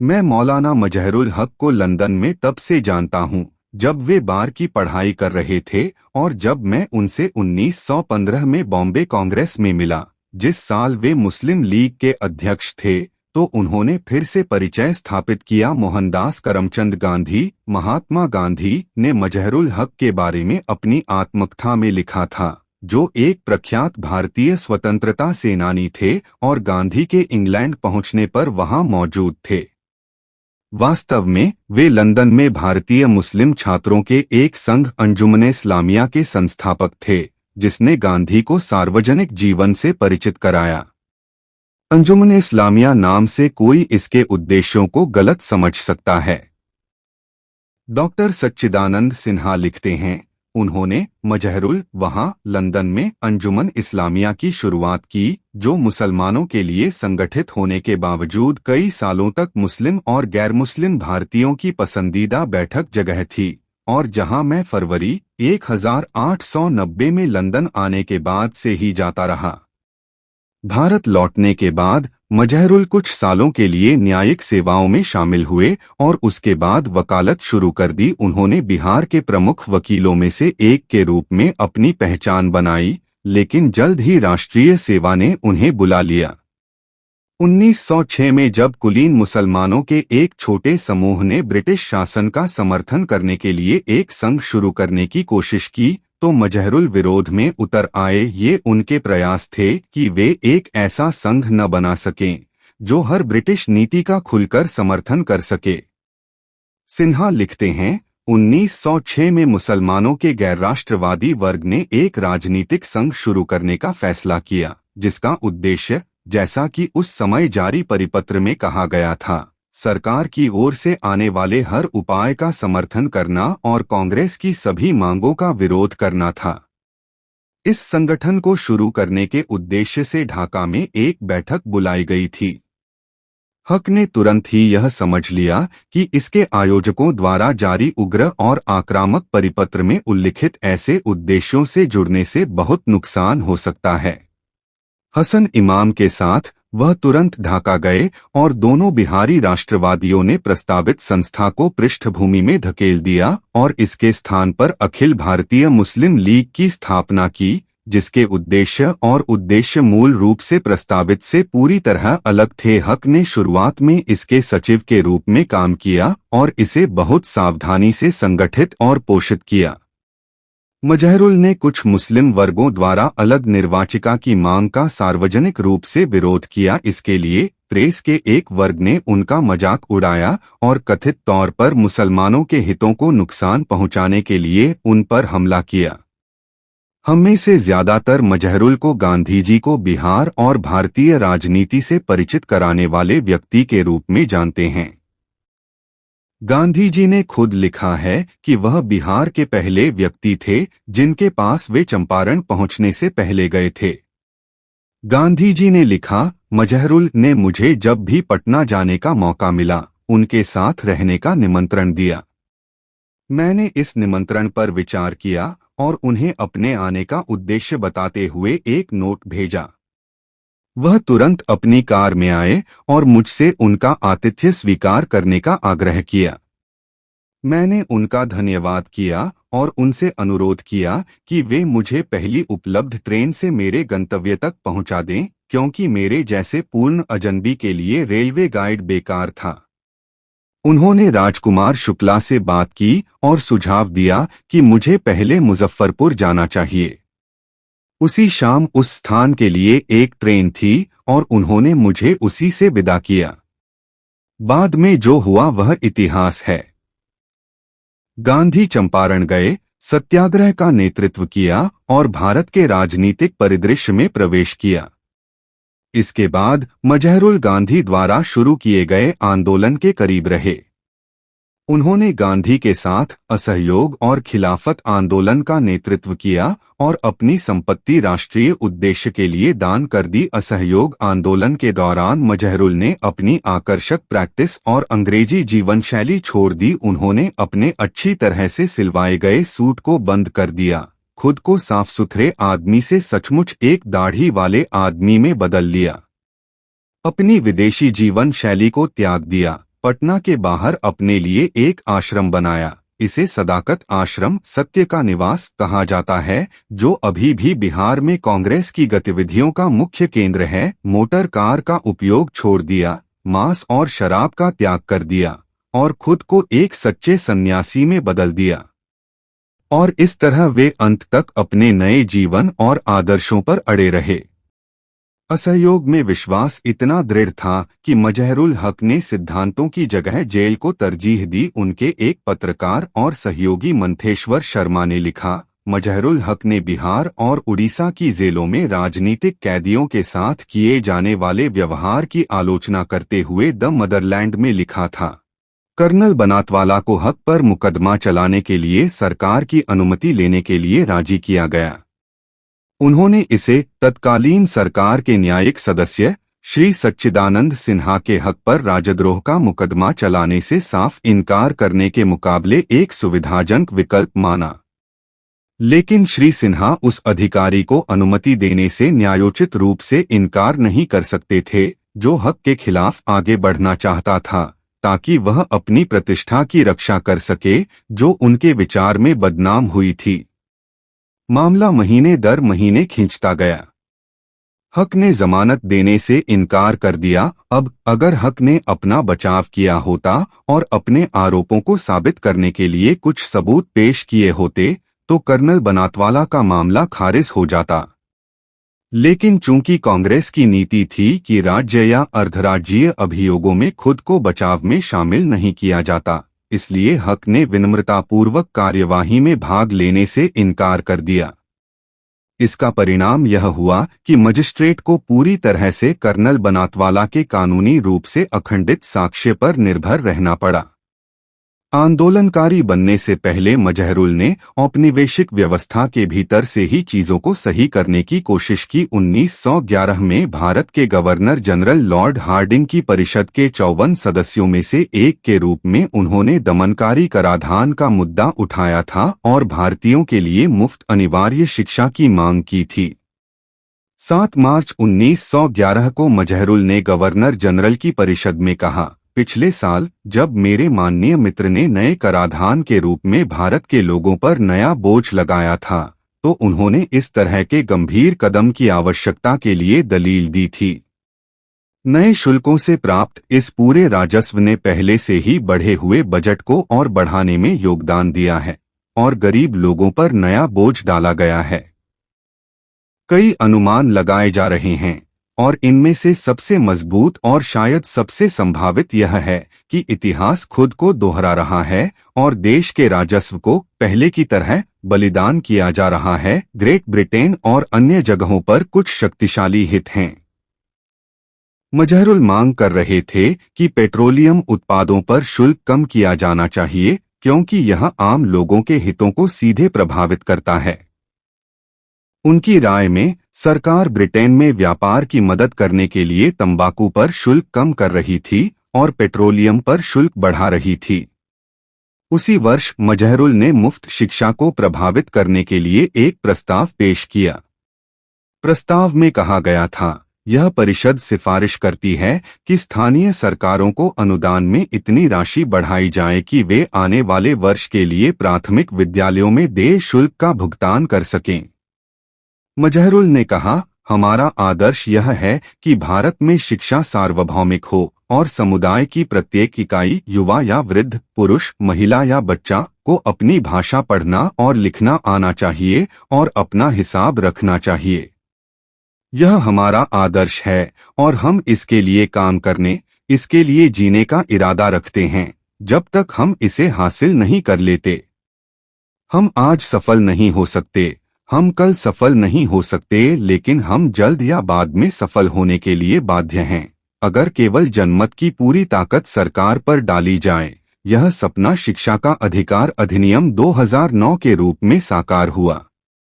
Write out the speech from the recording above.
मैं मौलाना मजहरुल हक को लंदन में तब से जानता हूँ जब वे बार की पढ़ाई कर रहे थे और जब मैं उनसे 1915 में बॉम्बे कांग्रेस में मिला, जिस साल वे मुस्लिम लीग के अध्यक्ष थे, तो उन्होंने फिर से परिचय स्थापित किया। मोहनदास करमचंद गांधी, महात्मा गांधी ने मजहरुल हक के बारे में अपनी आत्मकथा में लिखा था, जो एक प्रख्यात भारतीय स्वतंत्रता सेनानी थे और गांधी के इंग्लैंड पहुंचने पर वहां मौजूद थे। वास्तव में वे लंदन में भारतीय मुस्लिम छात्रों के एक संघ अंजुमन इस्लामिया के संस्थापक थे, जिसने गांधी को सार्वजनिक जीवन से परिचित कराया। अंजुमन इस्लामिया नाम से कोई इसके उद्देश्यों को गलत समझ सकता है। डॉक्टर सच्चिदानंद सिन्हा लिखते हैं, उन्होंने मजहरुल वहां लंदन में अंजुमन इस्लामिया की शुरुआत की, जो मुसलमानों के लिए संगठित होने के बावजूद कई सालों तक मुस्लिम और गैर मुस्लिम भारतीयों की पसंदीदा बैठक जगह थी, और जहां मैं फरवरी 1890 में लंदन आने के बाद से ही जाता रहा। भारत लौटने के बाद मजहरुल कुछ सालों के लिए न्यायिक सेवाओं में शामिल हुए और उसके बाद वकालत शुरू कर दी। उन्होंने बिहार के प्रमुख वकीलों में से एक के रूप में अपनी पहचान बनाई, लेकिन जल्द ही राष्ट्रीय सेवा ने उन्हें बुला लिया। 1906 में जब कुलीन मुसलमानों के एक छोटे समूह ने ब्रिटिश शासन का समर्थन करने के लिए एक संघ शुरू करने की कोशिश की, तो मजहरुल विरोध में उतर आए। ये उनके प्रयास थे कि वे एक ऐसा संघ न बना सकें जो हर ब्रिटिश नीति का खुलकर समर्थन कर सके। सिन्हा लिखते हैं, 1906 में मुसलमानों के गैर राष्ट्रवादी वर्ग ने एक राजनीतिक संघ शुरू करने का फैसला किया, जिसका उद्देश्य, जैसा कि उस समय जारी परिपत्र में कहा गया था, सरकार की ओर से आने वाले हर उपाय का समर्थन करना और कांग्रेस की सभी मांगों का विरोध करना था। इस संगठन को शुरू करने के उद्देश्य से ढाका में एक बैठक बुलाई गई थी। हक ने तुरंत ही यह समझ लिया कि इसके आयोजकों द्वारा जारी उग्र और आक्रामक परिपत्र में उल्लिखित ऐसे उद्देश्यों से जुड़ने से बहुत नुकसान हो सकता है। हसन इमाम के साथ वह तुरंत ढाका गए और दोनों बिहारी राष्ट्रवादियों ने प्रस्तावित संस्था को पृष्ठभूमि में धकेल दिया और इसके स्थान पर अखिल भारतीय मुस्लिम लीग की स्थापना की, जिसके उद्देश्य मूल रूप से प्रस्तावित से पूरी तरह अलग थे। हक ने शुरुआत में इसके सचिव के रूप में काम किया और इसे बहुत सावधानी से संगठित और पोषित किया। मजहरुल ने कुछ मुस्लिम वर्गों द्वारा अलग निर्वाचिका की मांग का सार्वजनिक रूप से विरोध किया। इसके लिए प्रेस के एक वर्ग ने उनका मजाक उड़ाया और कथित तौर पर मुसलमानों के हितों को नुकसान पहुंचाने के लिए उन पर हमला किया। हम में से ज्यादातर मजहरुल को गांधी जी को बिहार और भारतीय राजनीति से परिचित कराने वाले व्यक्ति के रूप में जानते हैं। गांधी जी ने खुद लिखा है कि वह बिहार के पहले व्यक्ति थे जिनके पास वे चंपारण पहुंचने से पहले गए थे। गांधी जी ने लिखा, मजहरुल ने मुझे जब भी पटना जाने का मौका मिला, उनके साथ रहने का निमंत्रण दिया। मैंने इस निमंत्रण पर विचार किया और उन्हें अपने आने का उद्देश्य बताते हुए एक नोट भेजा। वह तुरंत अपनी कार में आए और मुझसे उनका आतिथ्य स्वीकार करने का आग्रह किया। मैंने उनका धन्यवाद किया और उनसे अनुरोध किया कि वे मुझे पहली उपलब्ध ट्रेन से मेरे गंतव्य तक पहुंचा दें, क्योंकि मेरे जैसे पूर्ण अजनबी के लिए रेलवे गाइड बेकार था। उन्होंने राजकुमार शुक्ला से बात की और सुझाव दिया कि मुझे पहले मुजफ्फरपुर जाना चाहिए। उसी शाम उस स्थान के लिए एक ट्रेन थी और उन्होंने मुझे उसी से विदा किया। बाद में जो हुआ वह इतिहास है। गांधी चंपारण गए, सत्याग्रह का नेतृत्व किया और भारत के राजनीतिक परिदृश्य में प्रवेश किया। इसके बाद मजहरुल गांधी द्वारा शुरू किए गए आंदोलन के करीब रहे। उन्होंने गांधी के साथ असहयोग और खिलाफत आंदोलन का नेतृत्व किया और अपनी संपत्ति राष्ट्रीय उद्देश्य के लिए दान कर दी। असहयोग आंदोलन के दौरान मजहरुल ने अपनी आकर्षक प्रैक्टिस और अंग्रेजी जीवन शैली छोड़ दी। उन्होंने अपने अच्छी तरह से सिलवाए गए सूट को बंद कर दिया, खुद को साफ सुथरे आदमी से सचमुच एक दाढ़ी वाले आदमी में बदल लिया, अपनी विदेशी जीवन शैली को त्याग दिया, पटना के बाहर अपने लिए एक आश्रम बनाया। इसे सदाकत आश्रम सत्य का निवास कहा जाता है, जो अभी भी बिहार में कांग्रेस की गतिविधियों का मुख्य केंद्र है। मोटर कार का उपयोग छोड़ दिया, मांस और शराब का त्याग कर दिया और खुद को एक सच्चे सन्यासी में बदल दिया। और इस तरह वे अंत तक अपने नए जीवन और आदर्शों पर अड़े रहे। असहयोग में विश्वास इतना दृढ़ था कि मजहरुल हक ने सिद्धांतों की जगह जेल को तरजीह दी। उनके एक पत्रकार और सहयोगी मंथेश्वर शर्मा ने लिखा, मजहरुल हक ने बिहार और उड़ीसा की जेलों में राजनीतिक कैदियों के साथ किए जाने वाले व्यवहार की आलोचना करते हुए द मदरलैंड में लिखा था, कर्नल बनातवाला को हक पर मुकदमा चलाने के लिए सरकार की अनुमति लेने के लिए राजी किया गया। उन्होंने इसे तत्कालीन सरकार के न्यायिक सदस्य श्री सच्चिदानंद सिन्हा के हक पर राजद्रोह का मुकदमा चलाने से साफ इनकार करने के मुकाबले एक सुविधाजनक विकल्प माना। लेकिन श्री सिन्हा उस अधिकारी को अनुमति देने से न्यायोचित रूप से इनकार नहीं कर सकते थे, जो हक के खिलाफ आगे बढ़ना चाहता था, ताकि वह अपनी प्रतिष्ठा की रक्षा कर सके, जो उनके विचार में बदनाम हुई थी। मामला महीने दर महीने खींचता गया। हक ने जमानत देने से इनकार कर दिया। अब अगर हक ने अपना बचाव किया होता और अपने आरोपों को साबित करने के लिए कुछ सबूत पेश किए होते, तो कर्नल बनातवाला का मामला खारिज हो जाता। लेकिन चूंकि कांग्रेस की नीति थी कि राज्य या अर्धराज्यीय अभियोगों में खुद को बचाव में शामिल नहीं किया जाता, इसलिए हक ने विनम्रतापूर्वक कार्यवाही में भाग लेने से इनकार कर दिया। इसका परिणाम यह हुआ कि मजिस्ट्रेट को पूरी तरह से कर्नल बनातवाला के कानूनी रूप से अखंडित साक्ष्य पर निर्भर रहना पड़ा। आंदोलनकारी बनने से पहले मजहरुल ने औपनिवेशिक व्यवस्था के भीतर से ही चीजों को सही करने की कोशिश की। 1911 में भारत के गवर्नर जनरल लॉर्ड हार्डिंग की परिषद के 54 सदस्यों में से एक के रूप में उन्होंने दमनकारी कराधान का मुद्दा उठाया था और भारतीयों के लिए मुफ्त अनिवार्य शिक्षा की मांग की थी। 7 मार्च 1911 को मजहरुल ने गवर्नर जनरल की परिषद में कहा, पिछले साल जब मेरे माननीय मित्र ने नए कराधान के रूप में भारत के लोगों पर नया बोझ लगाया था, तो उन्होंने इस तरह के गंभीर कदम की आवश्यकता के लिए दलील दी थी। नए शुल्कों से प्राप्त इस पूरे राजस्व ने पहले से ही बढ़े हुए बजट को और बढ़ाने में योगदान दिया है और गरीब लोगों पर नया बोझ डाला गया है। कई अनुमान लगाए जा रहे हैं और इनमें से सबसे मजबूत और शायद सबसे संभावित यह है कि इतिहास खुद को दोहरा रहा है और देश के राजस्व को पहले की तरह बलिदान किया जा रहा है। ग्रेट ब्रिटेन और अन्य जगहों पर कुछ शक्तिशाली हित हैं। मजहरुल मांग कर रहे थे कि पेट्रोलियम उत्पादों पर शुल्क कम किया जाना चाहिए, क्योंकि यह आम लोगों के हितों को सीधे प्रभावित करता है। उनकी राय में सरकार ब्रिटेन में व्यापार की मदद करने के लिए तंबाकू पर शुल्क कम कर रही थी और पेट्रोलियम पर शुल्क बढ़ा रही थी। उसी वर्ष मजहरुल ने मुफ्त शिक्षा को प्रभावित करने के लिए एक प्रस्ताव पेश किया। प्रस्ताव में कहा गया था, यह परिषद सिफारिश करती है कि स्थानीय सरकारों को अनुदान में इतनी राशि बढ़ाई जाए कि वे आने वाले वर्ष के लिए प्राथमिक विद्यालयों में देय शुल्क का भुगतान कर सकें। मजहरुल ने कहा, हमारा आदर्श यह है कि भारत में शिक्षा सार्वभौमिक हो और समुदाय की प्रत्येक इकाई, युवा या वृद्ध, पुरुष, महिला या बच्चा को अपनी भाषा पढ़ना और लिखना आना चाहिए और अपना हिसाब रखना चाहिए। यह हमारा आदर्श है और हम इसके लिए काम करने, इसके लिए जीने का इरादा रखते हैं, जब तक हम इसे हासिल नहीं कर लेते। हम आज सफल नहीं हो सकते, हम कल सफल नहीं हो सकते, लेकिन हम जल्द या बाद में सफल होने के लिए बाध्य हैं, अगर केवल जनमत की पूरी ताकत सरकार पर डाली जाए। यह सपना शिक्षा का अधिकार अधिनियम 2009 के रूप में साकार हुआ।